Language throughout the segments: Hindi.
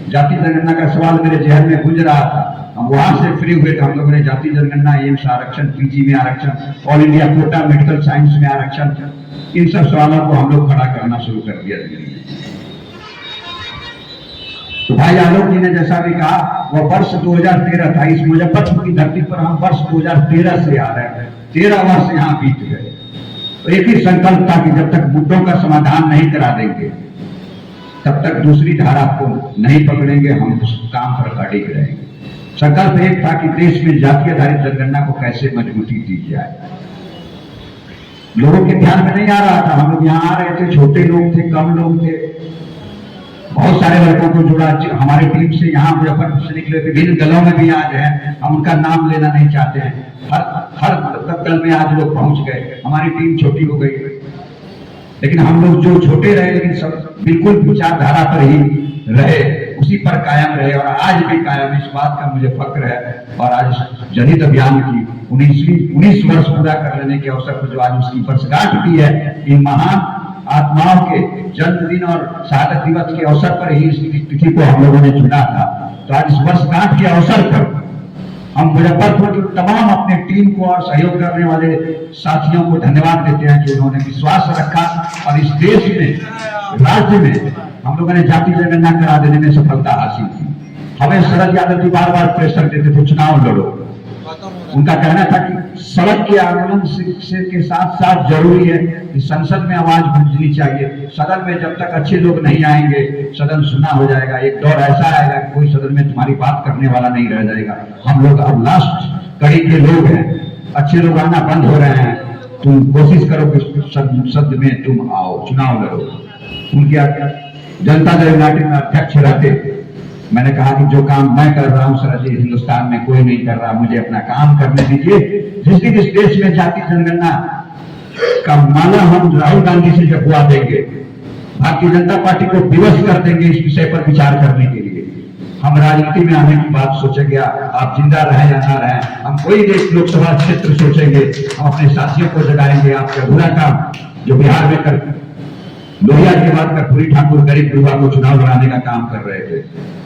जाति जनगणना का सवाल मेरे जहन में गूंज रहा था। हम वहां से फ्री हुए तो हम लोगों ने जाति जनगणना, एम्स आरक्षण, पीजी में आरक्षण, all India quota medical science में आरक्षण, इन सब सवालों को हम लोग खड़ा करना शुरू कर दिया। तो भाई आलोक जी ने जैसा भी कहा, वह वर्ष 2013 था। इस मुजफ्फरपुर की धरती पर हम वर्ष 2013 से आ रहे हैं, 13 वर्ष यहाँ बीत गए। तो एक ही संकल्प था कि जब तक मुद्दों का समाधान नहीं करा देंगे तब तक दूसरी धारा को नहीं पकड़ेंगे, हम उस काम पर अडिग रहेंगे। संकल्प एक था कि देश में जाति आधारित जनगणना को कैसे मजबूती दी जाए। लोगों के ध्यान में नहीं आ रहा था। हम लोग यहाँ आ रहे थे, छोटे लोग थे, कम लोग थे, बहुत सारे लड़कों को जुड़ा। हमारी टीम से यहाँ मुजफ्फरपुर से निकले विभिन्न दलों में भी आज हैं, हम उनका नाम लेना नहीं चाहते हैं। हर दल में आज लोग पहुंच गए, हमारी टीम छोटी हो गई, लेकिन हम लोग जो छोटे रहे लेकिन सब बिल्कुल विचारधारा पर ही रहे, उसी पर कायम रहे और आज भी कायम। इस बात का मुझे फक्र है। और आज जनहित अभियान की 19 वर्ष पूरा कर लेने के अवसर पर जो आज उसकी वर्षगांठ भी है, इन महान आत्माओं के जन्मदिन और शहादत दिवस के अवसर पर ही इस तिथि को हम लोगों ने चुना था। तो आज इस वर्षगांठ के अवसर पर हम मुजफ्फरपुर की तमाम अपने टीम को और सहयोग करने वाले साथियों को धन्यवाद देते हैं कि उन्होंने विश्वास रखा और इस देश में, राज्य में हम लोगों ने जाति जनगणना करा देने में सफलता हासिल की। हमें शरद यादव जी बार बार प्रेशर देते थे, चुनाव लड़ो। उनका कहना था कि सड़क के आंदोलन के साथ साथ जरूरी है कि संसद में आवाज गूंजनी चाहिए। सदन में जब तक अच्छे लोग नहीं आएंगे सदन सुना हो जाएगा। एक दौर ऐसा आएगा कि कोई सदन में तुम्हारी बात करने वाला नहीं रह जाएगा। हम लोग अब लास्ट कड़ी के लोग हैं, अच्छे लोग आना बंद हो रहे हैं। तुम कोशिश करो कि संसद में तुम आओ, चुनाव लड़ो। उनके जनता दल यूनाइटेड में अध्यक्ष रहते, मैंने कहा कि जो काम मैं कर रहा हूं शरद जी, हिंदुस्तान में कोई नहीं कर रहा, मुझे अपना काम करने दीजिए। जिस दिन इस देश में जाति जनगणना का माला हम राहुल गांधी से जगवा देंगे, भारतीय जनता पार्टी को विवश कर देंगे इस विषय पर विचार करने के लिए। हम राजनीति में आने की बात सोचेंगे, आप जिंदा रहे या ना रहे, हम कोई एक लोकसभा क्षेत्र सोचेंगे, हम अपने साथियों को जगाएंगे। आपका बुरा काम जो बिहार में कर लोहिया के बाद कर्पूरी ठाकुर गरीब युवा को चुनाव लड़ाने का काम कर रहे थे,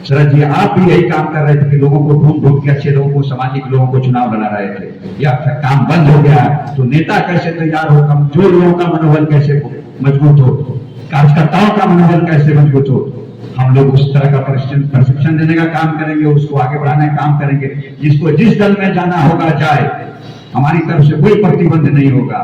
शरद जी आप भी यही काम कर रहे थे कि लोगों को ढूंढ ढूंढ के अच्छे लोगों को, सामाजिक लोगों को चुनाव लड़ा रहे थे। यह काम बंद हो गया है तो नेता कैसे तैयार हो, कमजोर लोगों का मनोबल कैसे मजबूत हो, कार्यकर्ताओं का मनोबल कैसे मजबूत हो। हम लोग उस तरह का प्रशिक्षण देने का काम करेंगे, उसको आगे बढ़ाने का काम करेंगे। जिसको जिस दल में जाना होगा जाए, हमारी तरफ से कोई प्रतिबंध नहीं होगा।